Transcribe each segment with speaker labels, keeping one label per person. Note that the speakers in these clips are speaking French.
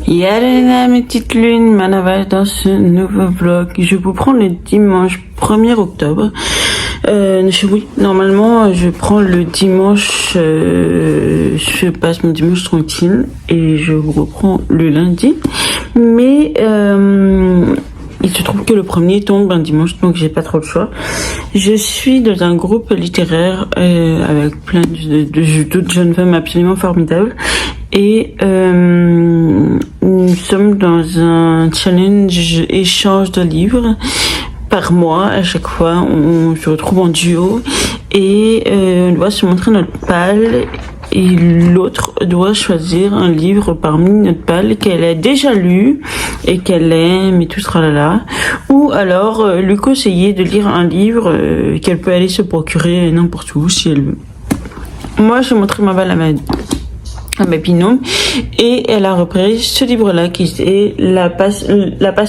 Speaker 1: Yalena, mes petites lunes, Manaval dans ce nouveau vlog. Je vous prends le dimanche 1er octobre. Oui, normalement, je prends le dimanche, je passe mon dimanche tranquille et je vous reprends le lundi. Mais il se trouve que le premier tombe un dimanche, donc j'ai pas trop le choix. Je suis dans un groupe littéraire avec plein d'autres jeunes femmes absolument formidables. Et nous sommes dans un challenge échange de livres par mois. À chaque fois, on se retrouve en duo et on doit se montrer notre palle. Et l'autre doit choisir un livre parmi notre palle qu'elle a déjà lu et qu'elle aime et tout ce tralala. Ou alors lui conseiller de lire un livre qu'elle peut aller se procurer n'importe où si elle veut. Moi, j'ai montré ma balle à ma binôme et elle a repris ce livre-là qui est La passe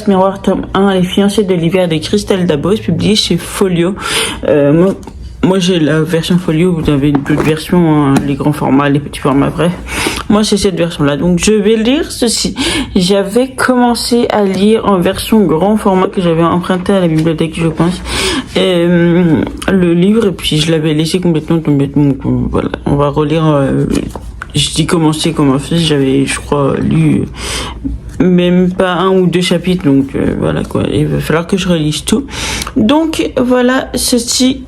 Speaker 1: miroir tome 1, Les fiancées de l'hiver de Christelle Dabos, publié chez Folio. Moi j'ai la version Folio, vous avez d'autres versions, hein, les grands formats, les petits formats, bref. Moi c'est cette version-là, donc je vais lire ceci. J'avais commencé à lire en version grand format que j'avais emprunté à la bibliothèque, je pense, le livre, et puis je l'avais laissé complètement tomber. Donc voilà, on va relire. Je dis commencer, j'avais, je crois, lu même pas 1 ou 2 chapitres, donc voilà quoi, il va falloir que je relise tout. Donc voilà, ceci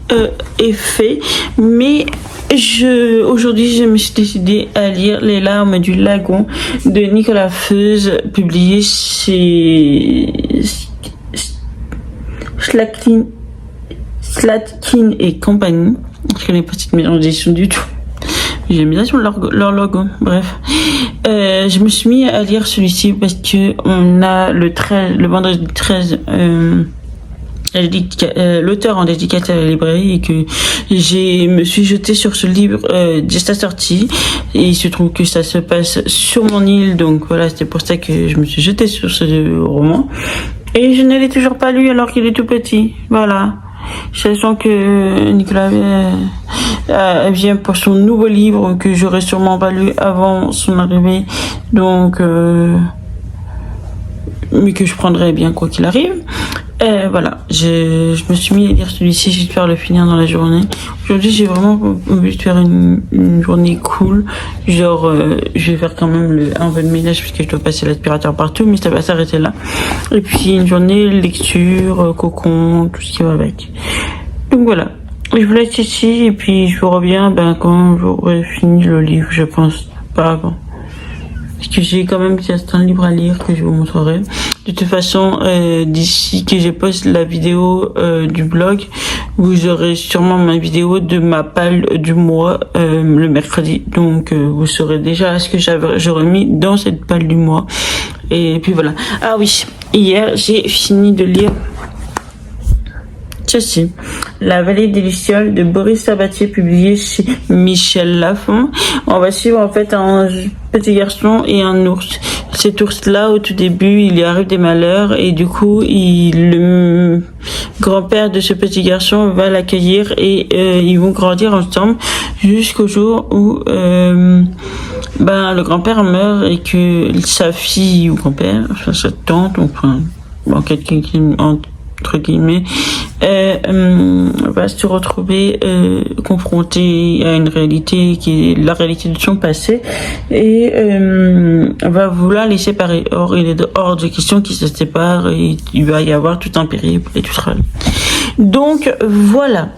Speaker 1: est fait, mais aujourd'hui je me suis décidée à lire Les larmes du lagon de Nicolas Feuze, publié chez Slatkin et compagnie. Je connais pas cette maison d'édition du tout. J'aime bien sur leur logo, bref. Je me suis mis à lire celui-ci parce que on a le vendredi 13, l'auteur en dédicace à la librairie et que me suis jetée sur ce livre dès sa sortie. Et il se trouve que ça se passe sur mon île, donc voilà, c'était pour ça que je me suis jetée sur ce roman. Et je ne l'ai toujours pas lu alors qu'il est tout petit, voilà. Sachant que Nicolas vient pour son nouveau livre que j'aurais sûrement pas lu avant son arrivée, donc mais que je prendrai bien quoi qu'il arrive. Voilà, je me suis mis à lire celui-ci, j'espère le finir dans la journée. Aujourd'hui j'ai vraiment envie de faire une journée cool, genre je vais faire quand même un peu de ménage puisque je dois passer l'aspirateur partout, mais ça va s'arrêter là. Et puis une journée lecture, cocon, tout ce qui va avec. Donc voilà, je vous laisse ici et puis je vous reviens quand j'aurai fini le livre, je pense, pas avant. Parce que j'ai quand même certains livres à lire que je vous montrerai. De toute façon, d'ici que je poste la vidéo du blog, vous aurez sûrement ma vidéo de ma palle du mois le mercredi. Donc vous saurez déjà ce que j'aurais mis dans cette palle du mois. Et puis voilà. Ah oui, hier j'ai fini de lire ceci, La vallée des Lucioles de Boris Sabatier, publié chez Michel Lafon. On va suivre en fait un petit garçon et un ours. Cet ours-là, au tout début, il lui arrive des malheurs et du coup, le grand-père de ce petit garçon va l'accueillir et ils vont grandir ensemble jusqu'au jour où le grand-père meurt et que sa fille ou grand-père, enfin sa tante, enfin quelqu'un qui entre guillemets, va se retrouver confronté à une réalité qui est la réalité de son passé et va vouloir les séparer. Or, il est hors de question qu'ils se séparent et il va y avoir tout un périple et tout ça. Donc, voilà.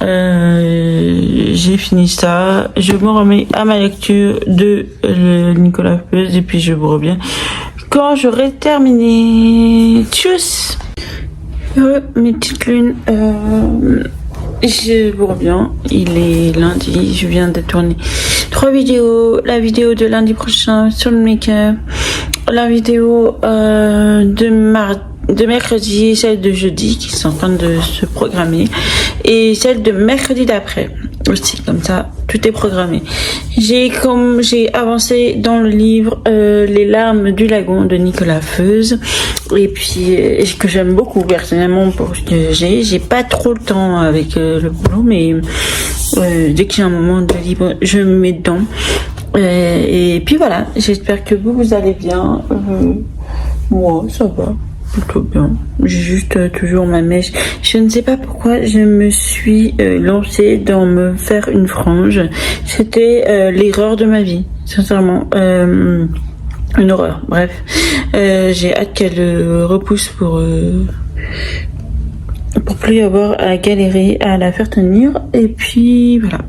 Speaker 1: J'ai fini ça. Je me remets à ma lecture de Nicolas Feuze et puis je vous reviens quand j'aurai terminé. Tchuss! Mes petites lunes, je vous reviens, il est lundi, je viens de tourner 3 vidéos, la vidéo de lundi prochain sur le make-up, la vidéo de mercredi, celle de jeudi qui sont en train de se programmer et celle de mercredi d'après. aussi, comme ça, tout est programmé. J'ai avancé dans le livre Les larmes du lagon de Nicolas Feuze, et puis que j'aime beaucoup personnellement pour ce que j'ai pas trop le temps avec le boulot, mais dès que j'ai un moment de libre, je me mets dedans. Et puis voilà, j'espère que vous allez bien. Moi, ça va plutôt bien. J'ai juste toujours ma mèche. Je ne sais pas pourquoi je me suis lancée dans me faire une frange. C'était l'erreur de ma vie, sincèrement. Une horreur. Bref, j'ai hâte qu'elle repousse pour plus y avoir à galérer à la faire tenir. Et puis voilà.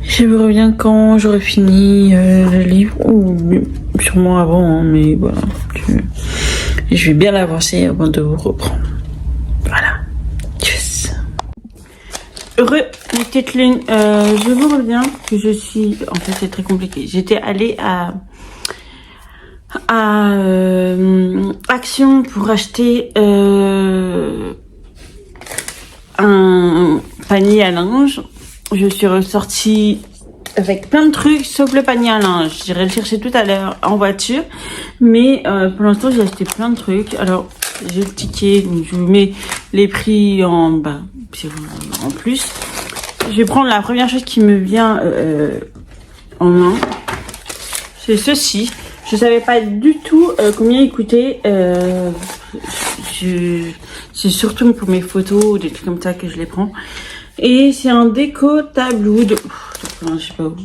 Speaker 1: Je vous reviens quand j'aurai fini le livre, ou sûrement avant, hein, mais voilà. Je vais bien l'avancer avant de vous reprendre. Voilà. Yes. Heureux, les petites lunes. Je vous reviens que je suis... En fait, c'est très compliqué. J'étais allée à Action pour acheter un panier à linge. Je suis ressortie avec plein de trucs sauf le panier à linge. J'irai le chercher tout à l'heure en voiture, mais pour l'instant j'ai acheté plein de trucs. Alors j'ai le ticket, donc je vous mets les prix en bas, en plus. Je vais prendre la première chose qui me vient en main. C'est ceci. Je savais pas du tout combien il coûtait. C'est surtout pour mes photos ou des trucs comme ça que je les prends. Et c'est un déco table wood. Je sais pas où.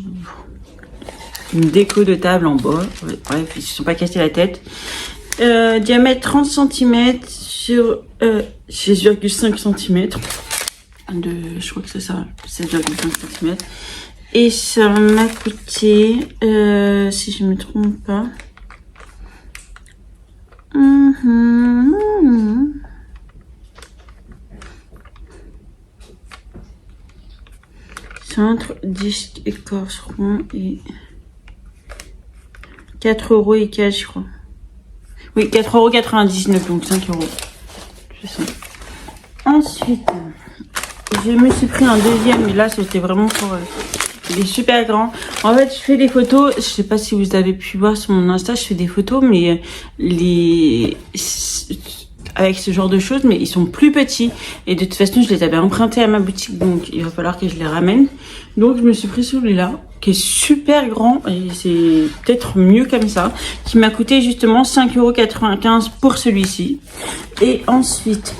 Speaker 1: Une déco de table en bois. Bref, ils se sont pas cassés la tête. Diamètre 30 cm sur 6,5 cm. Je crois que c'est ça. 7,5 cm. Et ça m'a coûté, si je me trompe pas, centre, disque, écorce rond et 4 € et 4, je crois. Oui, 4,99 €, donc 5 €. Je sais. Ensuite, je me suis pris un deuxième, mais là c'était vraiment pour... il est super grand. En fait, je fais des photos. Je sais pas si vous avez pu voir sur mon Insta, je fais des photos, mais avec ce genre de choses, mais ils sont plus petits. Et de toute façon, je les avais empruntés à ma boutique, donc il va falloir que je les ramène. Donc, je me suis pris celui-là, qui est super grand, et c'est peut-être mieux comme ça, qui m'a coûté justement 5,95 € pour celui-ci. Et ensuite,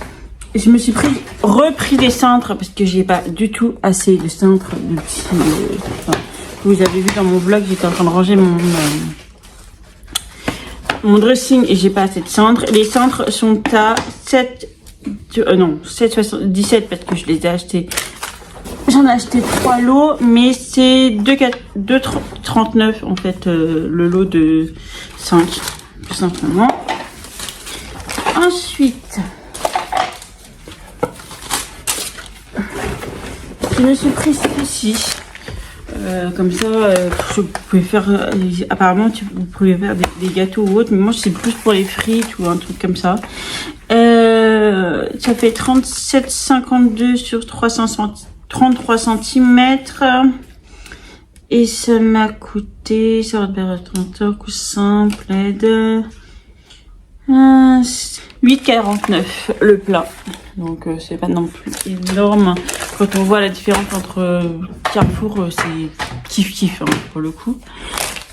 Speaker 1: je me suis repris des cintres parce que j'ai pas du tout assez de cintres depuis. Vous avez vu dans mon vlog, j'étais en train de ranger mon dressing et j'ai pas assez de cintres. Les cintres sont à 7,77 parce que je les ai achetés. J'en ai acheté 3 lots, mais c'est 2,39 en fait le lot de 5, tout simplement. Ensuite, je me suis pris ceci. Comme ça, vous pouvez faire... apparemment, vous pouvez faire des gâteaux ou autre. Mais moi, c'est plus pour les frites ou un truc comme ça. Ça fait 37,52 sur 33 cm. Et ça m'a coûté... Ça va être un coût simple. 8,49 le plat. Donc c'est pas non plus énorme. Quand on voit la différence entre Carrefour, c'est kiff hein, pour le coup.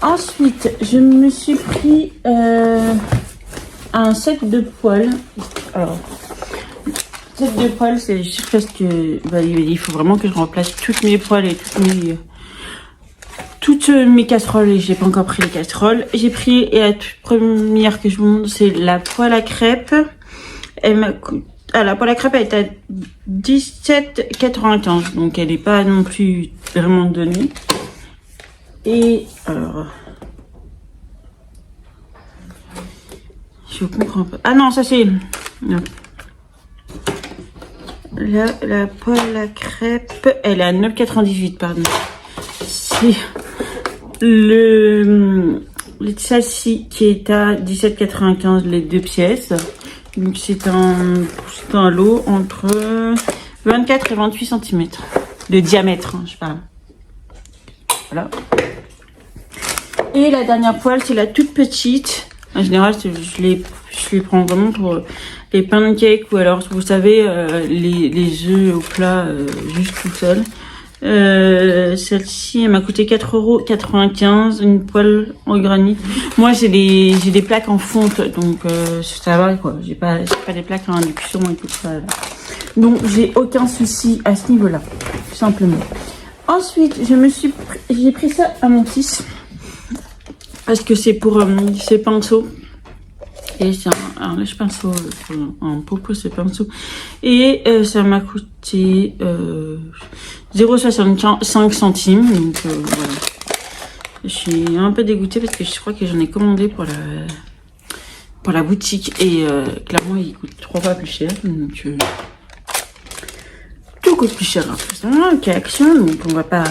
Speaker 1: Ensuite, je me suis pris un set de poêles. Alors, set de poêles, c'est juste parce que il faut vraiment que je remplace toutes mes poêles et toutes mes casseroles, et j'ai pas encore pris les casseroles. J'ai pris, et la toute première que je vous montre, c'est la poêle à crêpes. Elle m'a coûté... Ah, la poêle à crêpes, elle est à 17,95 €, donc elle est pas non plus vraiment donnée. Et alors, je comprends pas. Ah non, ça c'est la poêle à crêpes, elle est à 9,98 €, pardon. C'est celle-ci qui est à 17,95 € les 2 pièces. Donc c'est un lot entre 24 et 28 cm. de diamètre, hein, je parle. Voilà. Et la dernière poêle, c'est la toute petite. En général, je les prends vraiment pour les pancakes ou alors, vous savez, les œufs au plat juste tout seul. Celle-ci, elle m'a coûté 4,95 €, une poêle en granit. Moi, j'ai des plaques en fonte, donc ça va quoi. J'ai pas des plaques en induction et tout ça. Donc, j'ai aucun souci à ce niveau-là, tout simplement. Ensuite, j'ai pris ça à mon fils parce que c'est pour ses pinceaux. Et c'est un lèche-pinceau, un popo ce pinceau. Et ça m'a coûté 0,65 centimes. Donc voilà. Je suis un peu dégoûtée parce que je crois que j'en ai commandé pour la boutique. Et clairement, il coûte 3 fois plus cher. Donc tout coûte plus cher. Hein, Action, donc on va pas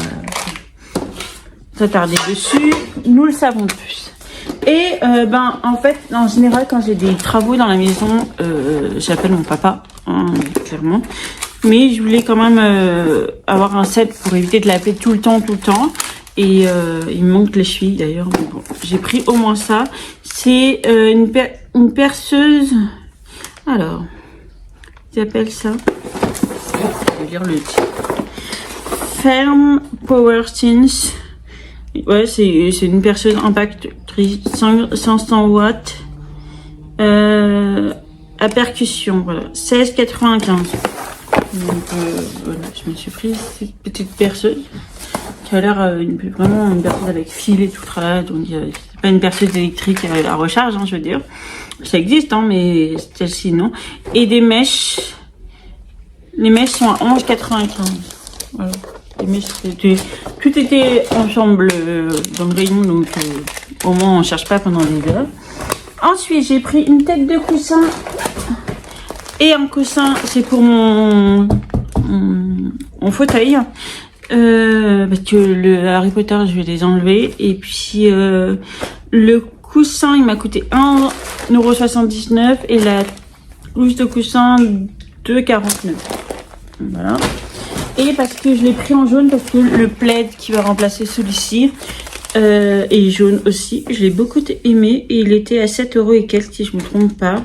Speaker 1: s'attarder dessus. Nous le savons tous. Et en fait, en général, quand j'ai des travaux dans la maison, j'appelle mon papa, hein, clairement. Mais je voulais quand même avoir un set pour éviter de l'appeler tout le temps. Et il me manque les chevilles d'ailleurs. Bon, j'ai pris au moins ça. C'est une perceuse. Alors, ils appellent ça. Je vais lire le titre. Ferme Power Stins. Ouais, c'est une perceuse impact 500 watts à percussion, voilà, 16,95. Donc voilà, je me suis pris cette petite perceuse qui a l'air vraiment une perceuse avec fil et tout là, donc c'est pas une perceuse électrique à recharge, hein, je veux dire. Ça existe, hein, mais celle-ci non. Et des mèches. Les mèches sont à 11,95. Voilà. Tout était ensemble dans le rayon, donc au moins on cherche pas pendant des heures. Ensuite, j'ai pris une tête de coussin et un coussin, c'est pour mon fauteuil. Parce que le Harry Potter, je vais les enlever. Et puis le coussin, il m'a coûté 1,79 € et la couche de coussin 2,49 €. Voilà. Et parce que je l'ai pris en jaune, parce que le plaid qui va remplacer celui-ci est jaune aussi. Je l'ai beaucoup aimé et il était à 7 € et quelques si je me trompe pas.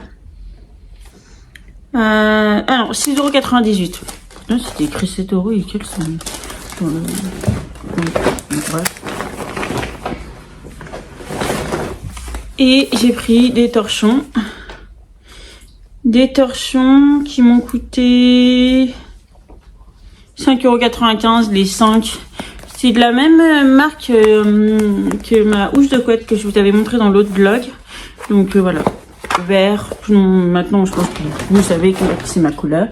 Speaker 1: Ah non, 6,98 €. C'était écrit 7 € et quelques. Bref. Et j'ai pris des torchons. Des torchons qui m'ont coûté 5,95 € les 5. C'est de la même marque que ma housse de couette que je vous avais montré dans l'autre vlog. Donc voilà, vert. Maintenant, je pense que vous savez que c'est ma couleur.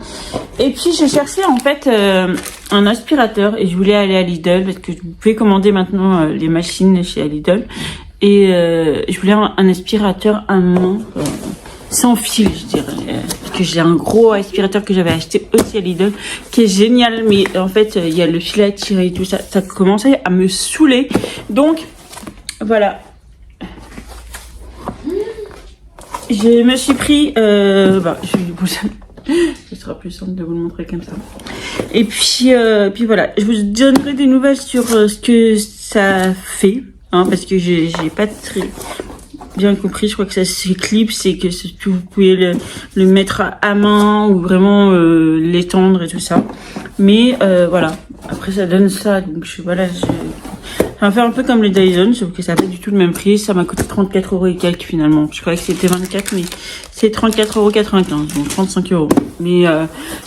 Speaker 1: Et puis, j'ai cherché en fait un aspirateur et je voulais aller à Lidl parce que vous pouvez commander maintenant les machines chez Lidl. Et je voulais un aspirateur à main. Sans fil, je dirais. Parce que j'ai un gros aspirateur que j'avais acheté aussi à Lidl, qui est génial, mais en fait, il y a le fil à tirer et tout ça. Ça commençait à me saouler. Donc, voilà. Je me suis pris... ce sera plus simple de vous le montrer comme ça. Et puis voilà. Je vous donnerai des nouvelles sur ce que ça fait. Hein, parce que j'ai pas très... bien compris, je crois que ça s'éclipse et que vous pouvez le mettre à main ou vraiment l'étendre et tout ça. Mais voilà, après ça donne ça, donc ça va faire un peu comme les Dyson, sauf que ça n'a pas du tout le même prix. Ça m'a coûté 34 € et quelques finalement. Je croyais que c'était 24, mais c'est 34,95 €, donc 35 €. Mais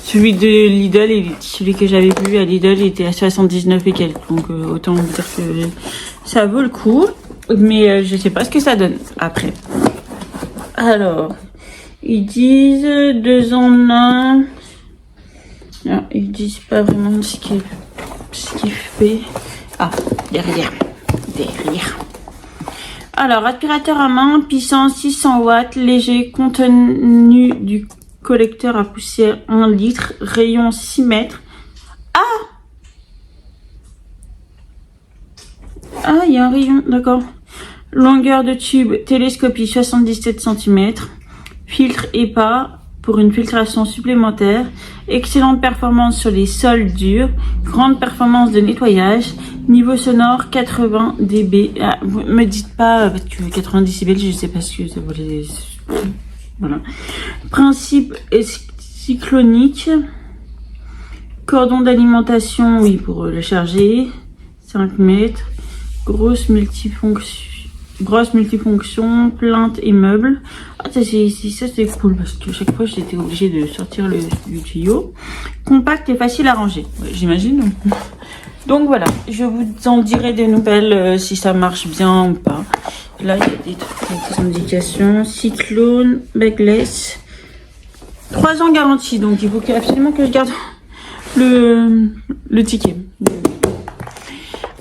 Speaker 1: celui de Lidl et celui que j'avais vu à Lidl était à 79 et quelques, donc autant vous dire que ça vaut le coup. Mais je sais pas ce que ça donne après. Alors, ils disent 2 en 1. Non, ils disent pas vraiment ce qu'il fait. Ah, derrière. Alors, aspirateur à main, puissance 600 watts, léger, contenu du collecteur à poussière 1 litre, rayon 6 mètres. Ah, il y a un rayon, d'accord. Longueur de tube, télescopie 77 cm. Filtre EPA pour une filtration supplémentaire, excellente performance sur les sols durs, grande performance de nettoyage, niveau sonore 80 dB. Ah, vous me dites pas, parce que 90 dB, je sais pas ce que ça voulait... Voilà. Principe cyclonique, cordon d'alimentation, oui, pour le charger, 5 mètres, grosse multifonction, plainte et meubles. Ah, ça c'est cool parce que chaque fois j'étais obligée de sortir le tuyau. Compact et facile à ranger, ouais, j'imagine. Donc voilà, je vous en dirai des nouvelles si ça marche bien ou pas. Là il y a des indications. Cyclone, bagless, 3 ans garantie, donc il faut absolument que je garde le ticket.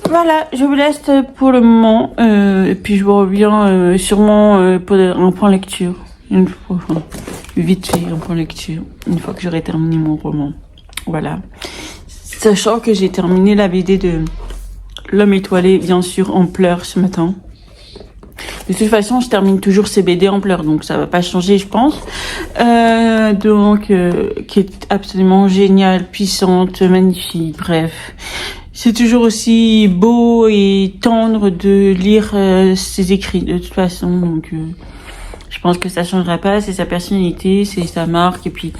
Speaker 1: Voilà, je vous laisse pour le moment. Et puis je vous reviens sûrement pour un point lecture. Une fois, enfin, vite fait, un point lecture. Une fois que j'aurai terminé mon roman. Voilà. Sachant que j'ai terminé la BD de L'homme étoilé, bien sûr, en pleurs ce matin. De toute façon, je termine toujours ces BD en pleurs, donc ça va pas changer, je pense. Qui est absolument géniale, puissante, magnifique, bref. C'est toujours aussi beau et tendre de lire ses écrits, de toute façon. Donc, je pense que ça changera pas. C'est sa personnalité, c'est sa marque. Et puis,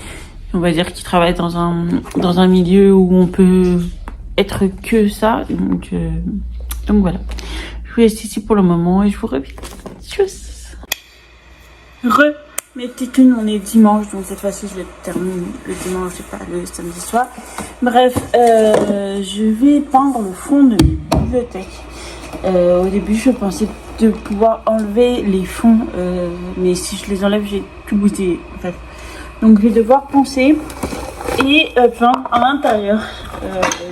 Speaker 1: on va dire qu'il travaille dans un milieu où on peut être que ça. Donc voilà. Je vous laisse ici pour le moment et je vous reviens. Tchuss. Mettez que nous on est dimanche, donc cette fois-ci je le termine le dimanche et pas le samedi soir. Bref, je vais peindre le fond de mes bibliothèques. Au début je pensais de pouvoir enlever les fonds, mais si je les enlève j'ai tout bousillé en fait. Donc je vais devoir poncer et peindre à l'intérieur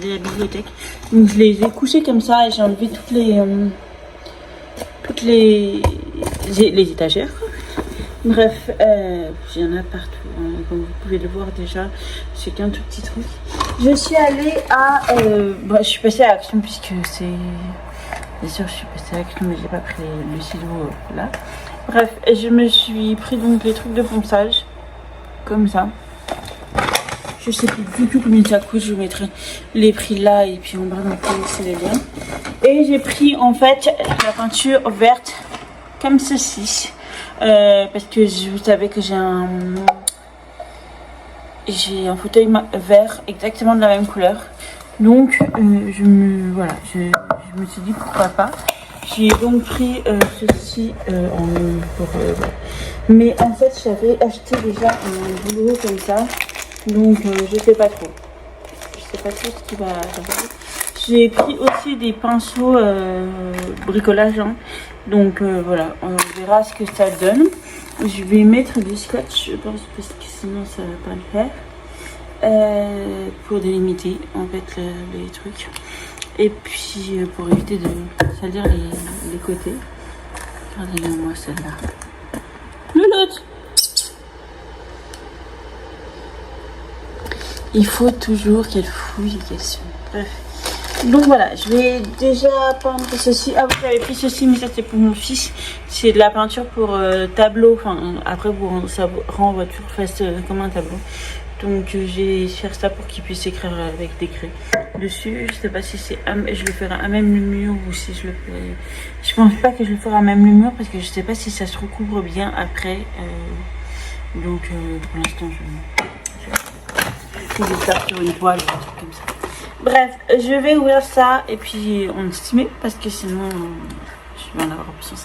Speaker 1: de la bibliothèque. Donc je les ai couchés comme ça et j'ai enlevé toutes les étagères. Bref, il y en a partout, hein, comme vous pouvez le voir déjà, c'est qu'un tout petit truc. Je suis allée à... je suis passée à Action puisque c'est... Bien sûr, je suis passée à Action, mais j'ai pas pris le ciseau là. Bref, je me suis pris donc les trucs de ponçage, comme ça. Je sais plus du tout combien ça coûte, je vous mettrai les prix là et puis en bas, donc c'est les liens. Et j'ai pris en fait la peinture verte, comme ceci. Parce que vous savez que j'ai un fauteuil vert exactement de la même couleur, donc je me suis dit pourquoi pas. J'ai donc pris ceci mais en fait j'avais acheté déjà un boulot comme ça, donc je sais pas trop ce qui va arriver. J'ai pris aussi des pinceaux bricolage, hein. Donc voilà, on verra ce que ça donne. Je vais mettre du scotch, je pense, parce que sinon ça va pas le faire. Pour délimiter en fait les trucs. Et puis pour éviter de salir les côtés. Regardez-moi celle-là. Louloute! Il faut toujours qu'elle fouille et qu'elle suive. Bref. Donc voilà, je vais déjà peindre ceci. Ah, vous avez pris ceci, mais ça c'est pour mon fils. C'est de la peinture pour tableau. Enfin, après, ça rend votre surface comme un tableau. Donc, je vais faire ça pour qu'il puisse écrire avec des craies dessus. Je sais pas si je le ferai à même le mur ou si je le ferai. Je pense pas que je le ferai à même le mur parce que je sais pas si ça se recouvre bien après. Donc, pour l'instant, je vais faire sur une toile ou un truc comme ça. Bref, je vais ouvrir ça et puis on s'y met parce que sinon je vais en avoir plus sur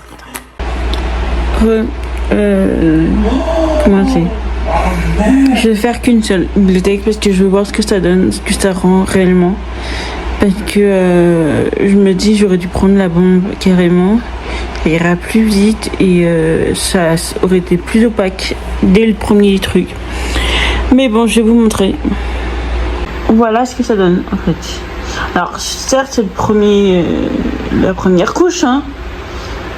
Speaker 1: comment c'est? Je vais faire qu'une seule bibliothèque parce que je veux voir ce que ça donne, ce que ça rend réellement. Parce que je me dis j'aurais dû prendre la bombe carrément. Ça ira plus vite et ça aurait été plus opaque dès le premier truc. Mais bon, je vais vous montrer. Voilà ce que ça donne en fait. Alors certes c'est la première couche, hein,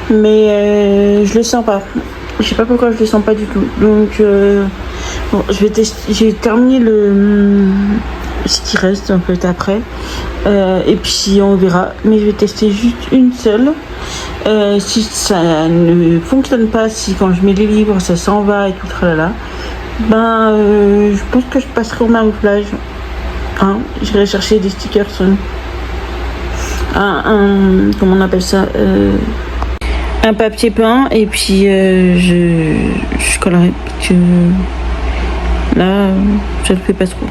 Speaker 1: mais je le sens pas. Je sais pas pourquoi je le sens pas du tout. Donc bon, je vais tester. J'ai terminé ce qui reste un peu après. Et puis on verra. Mais je vais tester juste une seule. Si ça ne fonctionne pas, si quand je mets les livres ça s'en va et tout tralala, Je pense que je passerai au Marie-Plage. Hein, j'irai chercher des stickers. Comment on appelle ça, un papier peint, et puis je collerai. Parce que là, je le fais pas trop.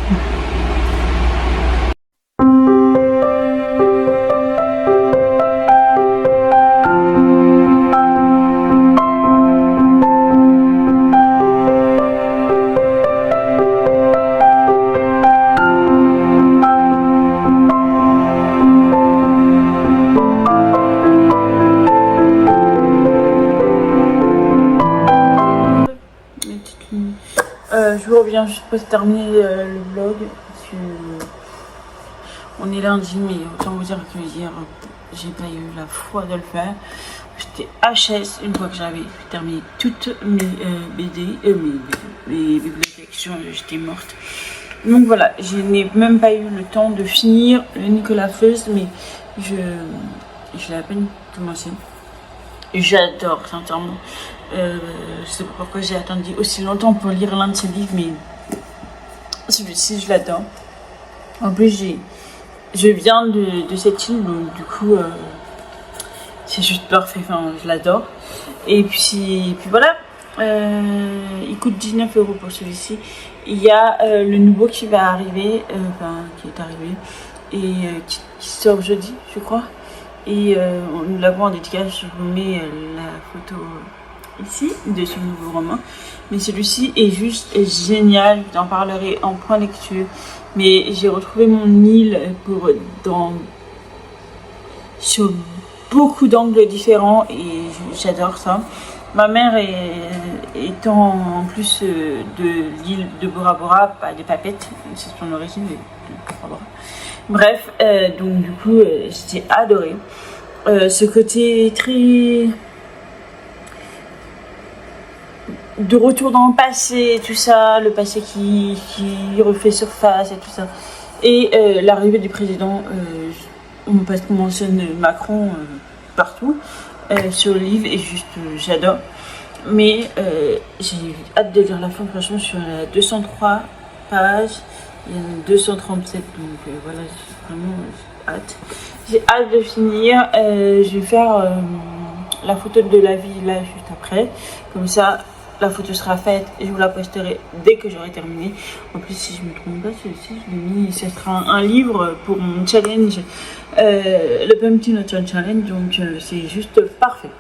Speaker 1: Je reviens juste pour terminer le vlog, parce que on est lundi, mais autant vous dire que hier j'ai pas eu la foi de le faire. J'étais HS une fois que j'avais terminé toutes mes BD, mes bibliothèques, j'étais morte. Donc voilà, je n'ai même pas eu le temps de finir le Nicolas Feust, mais je l'ai à peine commencé. J'adore, sincèrement. Je sais pas pourquoi j'ai attendu aussi longtemps pour lire l'un de ses livres, mais celui-ci, je l'adore. En plus, je viens de cette île, donc du coup, c'est juste parfait. Enfin, je l'adore. Et puis voilà. Il coûte 19 € pour celui-ci. Il y a le nouveau qui va arriver, qui est arrivé, et qui sort jeudi, je crois. Et nous l'avons en dédicace. Je vous mets la photo ici de ce nouveau roman. Mais celui-ci est juste génial. Je t'en parlerai en point lecture. Mais j'ai retrouvé mon île sur beaucoup d'angles différents, et j'adore ça. Ma mère étant en plus de l'île de Bora Bora, pas des Papeete, c'est son origine de Bora Bora. Bref, donc du coup, j'ai adoré ce côté très de retour dans le passé, tout ça, le passé qui refait surface et tout ça. Et l'arrivée du président, on mentionne Macron partout sur le livre, et juste j'adore. Mais j'ai hâte de lire la fin. Franchement, je suis à 203 pages. Il y en a 237, donc voilà, j'ai vraiment hâte. J'ai hâte de finir. Je vais faire la photo de la vie là juste après. Comme ça, la photo sera faite et je vous la posterai dès que j'aurai terminé. En plus, si je me trompe pas, celui-ci, je l'ai mis. Ce sera un livre pour mon challenge, le Pumpkin Autumn Challenge. Donc, c'est juste parfait.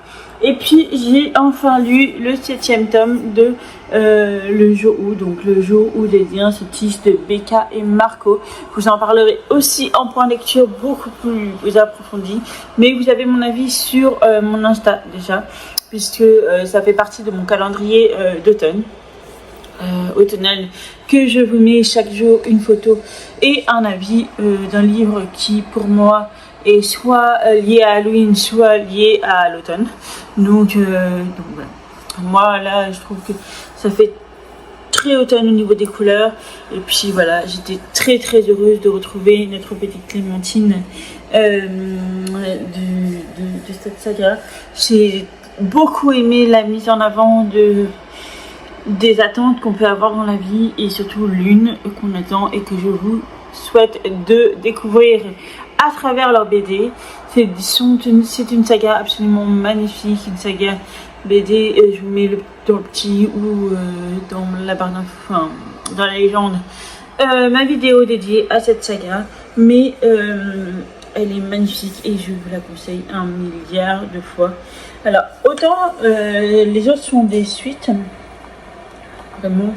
Speaker 1: Et puis j'ai enfin lu le 7e tome de Le jour où, donc le jour où les liens se tissent, de Becca et Marco. Je vous en parlerai aussi en point lecture beaucoup plus approfondi. Mais vous avez mon avis sur mon Insta déjà, puisque ça fait partie de mon calendrier d'automne. Automnal, que je vous mets chaque jour une photo et un avis d'un livre qui pour moi est soit lié à Halloween, soit lié à l'automne. Donc voilà. Moi là, je trouve que ça fait très automne au niveau des couleurs. Et puis voilà, j'étais très heureuse de retrouver notre petite Clémentine de cette saga. J'ai beaucoup aimé la mise en avant des attentes qu'on peut avoir dans la vie, et surtout l'une qu'on attend et que je vous souhaite de découvrir à travers leur BD. C'est une saga absolument magnifique, une saga BD, je vous mets dans le petit ou dans la barre d'infos, enfin dans la légende, ma vidéo dédiée à cette saga, mais elle est magnifique et je vous la conseille 1 milliard de fois. Alors autant les autres sont des suites, vraiment,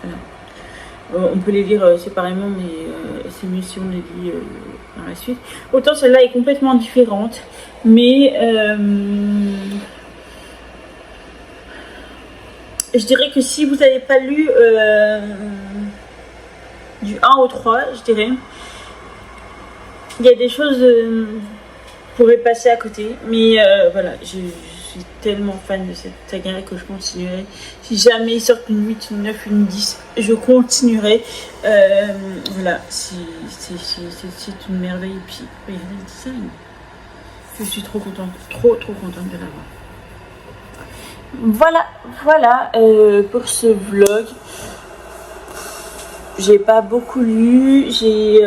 Speaker 1: voilà. On peut les lire séparément, mais c'est mieux si on les lit dans la suite. Autant celle-là est complètement différente, mais je dirais que si vous n'avez pas lu du 1 au 3, je dirais, il y a des choses vous pourrez passer à côté, mais voilà, je suis tellement fan de cette saga que je continuerai. Si jamais ils sortent une 8, une 9, une 10, je continuerai. Voilà, c'est une merveille. Et puis, regardez le design. Je suis trop contente de l'avoir. Voilà pour ce vlog. J'ai pas beaucoup lu, j'ai...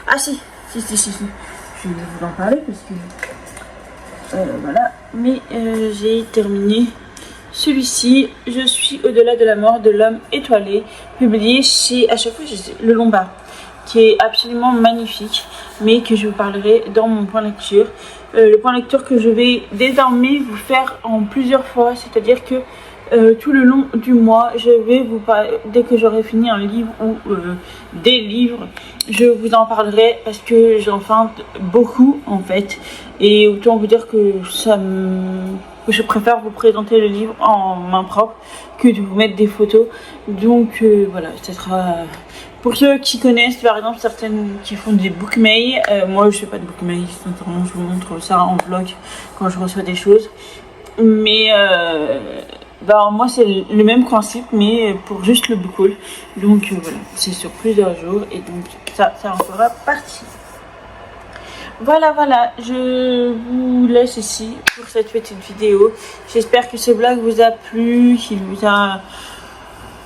Speaker 1: Ah si. Je vais vous en parler parce que... voilà, mais j'ai terminé celui-ci. Je suis au-delà de la mort de l'homme étoilé, publié chez, à chaque fois, Le Lombard, qui est absolument magnifique, mais que je vous parlerai dans mon point lecture. Le point lecture que je vais désormais vous faire en plusieurs fois, c'est-à-dire que tout le long du mois, je vais vous parler, dès que j'aurai fini un livre ou des livres, je vous en parlerai parce que j'en fais beaucoup en fait. Et autant vous dire que je préfère vous présenter le livre en main propre que de vous mettre des photos. Donc voilà, ça sera... Pour ceux qui connaissent, par exemple, certaines qui font des bookmails, moi je fais pas de bookmail, sincèrement, je vous montre ça en vlog quand je reçois des choses. Mais moi c'est le même principe, mais pour juste le book haul. Donc voilà, c'est sur plusieurs jours et donc ça en fera partie. Voilà, je vous laisse ici pour cette petite vidéo. J'espère que ce vlog vous a plu, qu'il vous a...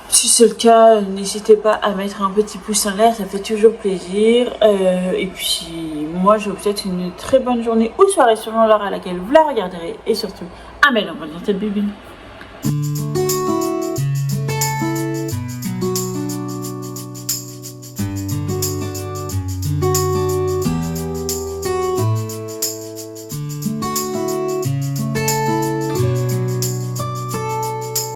Speaker 1: Si c'est le cas, n'hésitez pas à mettre un petit pouce en l'air, ça fait toujours plaisir. Et puis, moi, je vous souhaite une très bonne journée ou soirée selon l'heure à laquelle vous la regarderez. Et surtout, un bel envol dans cette bubule.